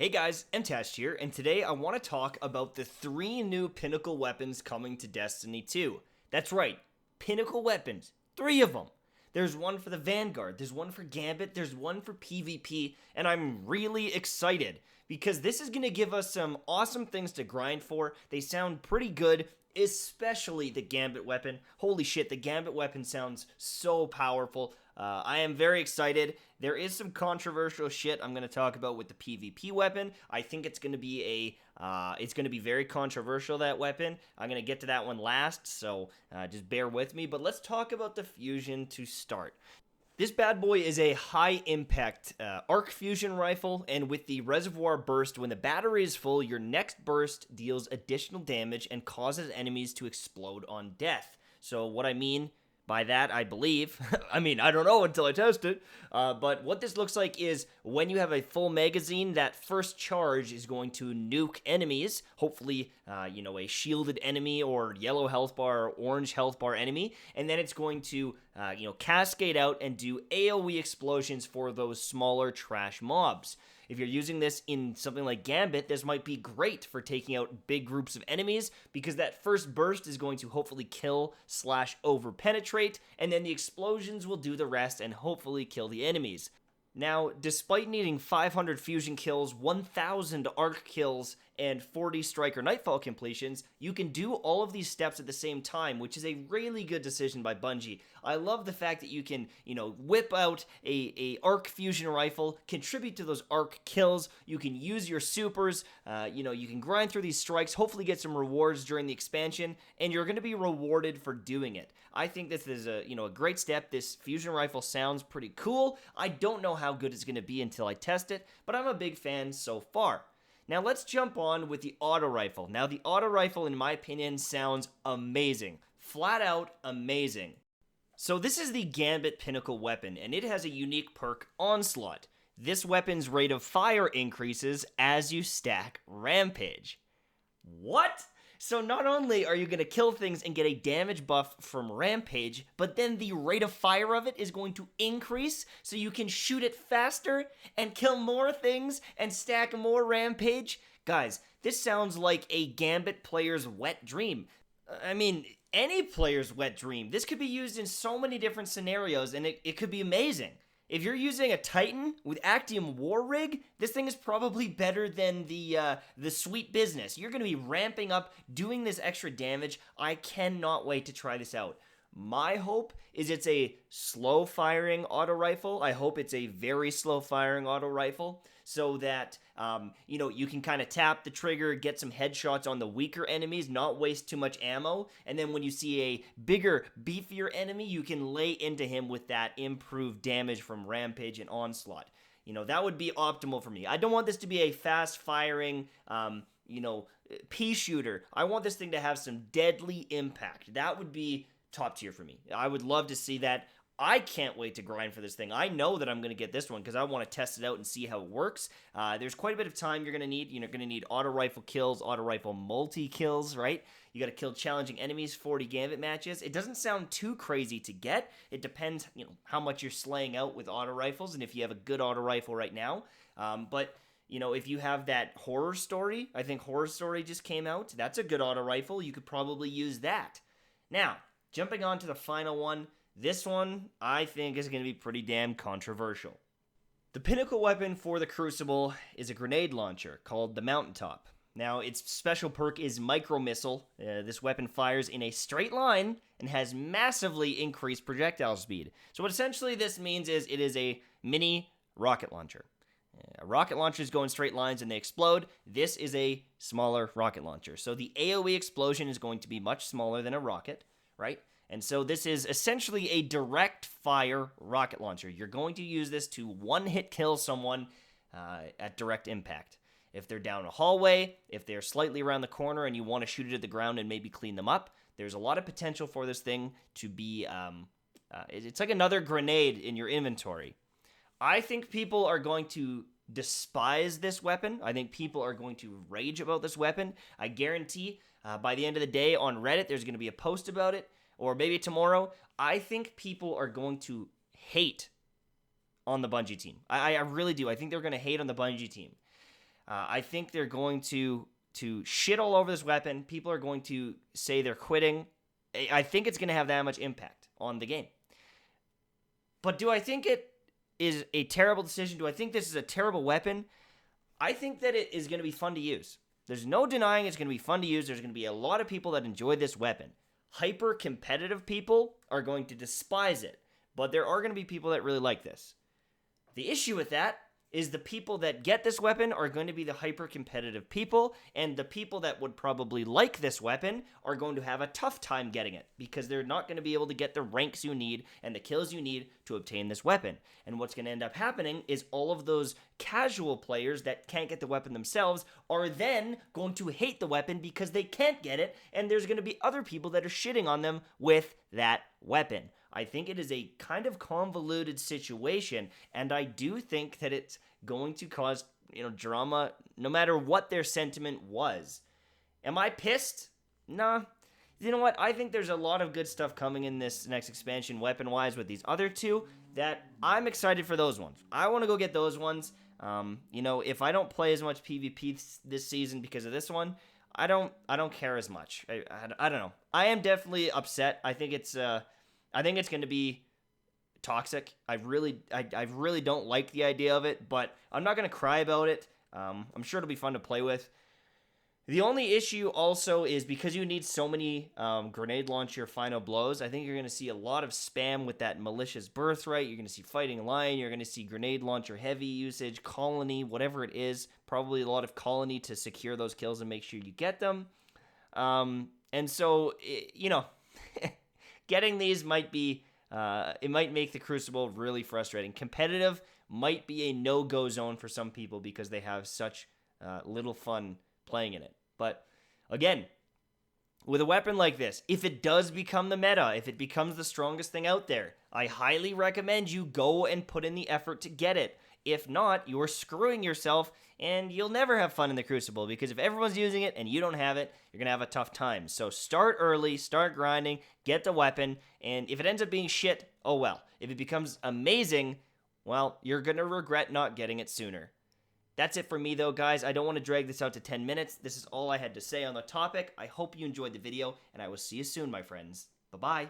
Hey guys, Mtashed here, and today I want to talk about the 3 new pinnacle weapons coming to Destiny 2. That's right, pinnacle weapons. 3 of them. There's one for the Vanguard, there's one for Gambit, there's one for PvP, and I'm really excited because this is going to give us some awesome things to grind for. They sound pretty good, especially the Gambit weapon. Holy shit, the Gambit weapon sounds so powerful. I am very excited. There is some controversial shit I'm going to talk about with the PvP weapon. I think it's going to be it's going to be very controversial, that weapon. I'm going to get to that one last, so just bear with me. But let's talk about the fusion to start. This bad boy is a high-impact arc fusion rifle, and with the reservoir burst, when the battery is full, your next burst deals additional damage and causes enemies to explode on death. So what I mean by that, I believe, I don't know until I test it, but what this looks like is when you have a full magazine, that first charge is going to nuke enemies, hopefully, a shielded enemy or yellow health bar or orange health bar enemy, and then it's going to, cascade out and do AoE explosions for those smaller trash mobs. If you're using this in something like Gambit, this might be great for taking out big groups of enemies because that first burst is going to hopefully kill/over-penetrate, and then the explosions will do the rest and hopefully kill the enemies. Now, despite needing 500 fusion kills, 1,000 arc kills, and 40 striker nightfall completions, you can do all of these steps at the same time, which is a really good decision by Bungie. I love the fact that you can, whip out a arc fusion rifle, contribute to those arc kills, you can use your supers, you can grind through these strikes, hopefully get some rewards during the expansion, and you're going to be rewarded for doing it. I think this is a great step. This fusion rifle sounds pretty cool. I don't know how good it's going to be until I test it, but I'm a big fan so far. Now let's jump on with the auto rifle. Now the auto rifle, in my opinion, sounds amazing. Flat out amazing. So this is the Gambit pinnacle weapon, and it has a unique perk, Onslaught. This weapon's rate of fire increases as you stack Rampage. What? So not only are you going to kill things and get a damage buff from Rampage, but then the rate of fire of it is going to increase so you can shoot it faster and kill more things and stack more Rampage. Guys, this sounds like a Gambit player's wet dream. Any player's wet dream. This could be used in so many different scenarios, and it could be amazing. If you're using a Titan with Actium War Rig, this thing is probably better than the Sweet Business. You're going to be ramping up, doing this extra damage. I cannot wait to try this out. My hope is it's a slow-firing auto rifle. I hope it's a very slow-firing auto rifle so that, you can kind of tap the trigger, get some headshots on the weaker enemies, not waste too much ammo, and then when you see a bigger, beefier enemy, you can lay into him with that improved damage from Rampage and Onslaught. That would be optimal for me. I don't want this to be a fast-firing, pea shooter. I want this thing to have some deadly impact. That would be top tier for me. I would love to see that. I can't wait to grind for this thing. I know that I'm going to get this one because I want to test it out and see how it works. There's quite a bit of time you're going to need. You're going to need auto rifle kills, auto rifle multi-kills, right? You got to kill challenging enemies, 40 Gambit matches. It doesn't sound too crazy to get. It depends, how much you're slaying out with auto rifles and if you have a good auto rifle right now. But if you have that Horror Story, I think Horror Story just came out. That's a good auto rifle. You could probably use that. Now, jumping on to the final one. This one, I think, is going to be pretty damn controversial. The pinnacle weapon for the Crucible is a grenade launcher called the Mountaintop. Now, its special perk is Micro Missile. This weapon fires in a straight line and has massively increased projectile speed. So what essentially this means is it is a mini rocket launcher. Rocket launchers go in straight lines and they explode. This is a smaller rocket launcher. So the AoE explosion is going to be much smaller than a rocket, right? And so this is essentially a direct fire rocket launcher. You're going to use this to one-hit kill someone at direct impact. If they're down a hallway, if they're slightly around the corner and you want to shoot it at the ground and maybe clean them up, there's a lot of potential for this thing to be, it's like another grenade in your inventory. I think people are going to despise this weapon. I think people are going to rage about this weapon. I guarantee by the end of the day on Reddit, there's going to be a post about it. Or maybe tomorrow, I think people are going to hate on the Bungie team. I really do. I think they're going to hate on the Bungie team. I think they're going to shit all over this weapon. People are going to say they're quitting. I think it's going to have that much impact on the game. But do I think it is a terrible decision? Do I think this is a terrible weapon? I think that it is going to be fun to use. There's no denying it's going to be fun to use. There's going to be a lot of people that enjoy this weapon. Hyper-competitive people are going to despise it, but there are going to be people that really like this. The issue with that is the people that get this weapon are going to be the hyper-competitive people, and the people that would probably like this weapon are going to have a tough time getting it, because they're not going to be able to get the ranks you need and the kills you need to obtain this weapon. And what's going to end up happening is all of those casual players that can't get the weapon themselves are then going to hate the weapon because they can't get it, and there's going to be other people that are shitting on them with that weapon. I think it is a kind of convoluted situation, and I do think that it's going to cause, drama no matter what their sentiment was. Am I pissed? Nah. You know what? I think there's a lot of good stuff coming in this next expansion weapon-wise with these other two that I'm excited for those ones. I want to go get those ones. If I don't play as much PvP this season because of this one, I don't care as much. I don't know. I am definitely upset. I think it's going to be toxic. I really don't like the idea of it, but I'm not going to cry about it. I'm sure it'll be fun to play with. The only issue also is because you need so many grenade launcher final blows, I think you're going to see a lot of spam with that malicious birthright. You're going to see fighting lion. You're going to see grenade launcher heavy usage, colony, whatever it is. Probably a lot of colony to secure those kills and make sure you get them. And so, getting these might be, it might make the Crucible really frustrating. Competitive might be a no-go zone for some people because they have such little fun playing in it. But again, with a weapon like this, if it does become the meta, if it becomes the strongest thing out there, I highly recommend you go and put in the effort to get it. If not, you're screwing yourself and you'll never have fun in the Crucible, because if everyone's using it and you don't have it, you're going to have a tough time. So start early, start grinding, get the weapon, and if it ends up being shit, oh well. If it becomes amazing, well, you're going to regret not getting it sooner. That's it for me though, guys. I don't want to drag this out to 10 minutes. This is all I had to say on the topic. I hope you enjoyed the video, and I will see you soon, my friends. Bye-bye.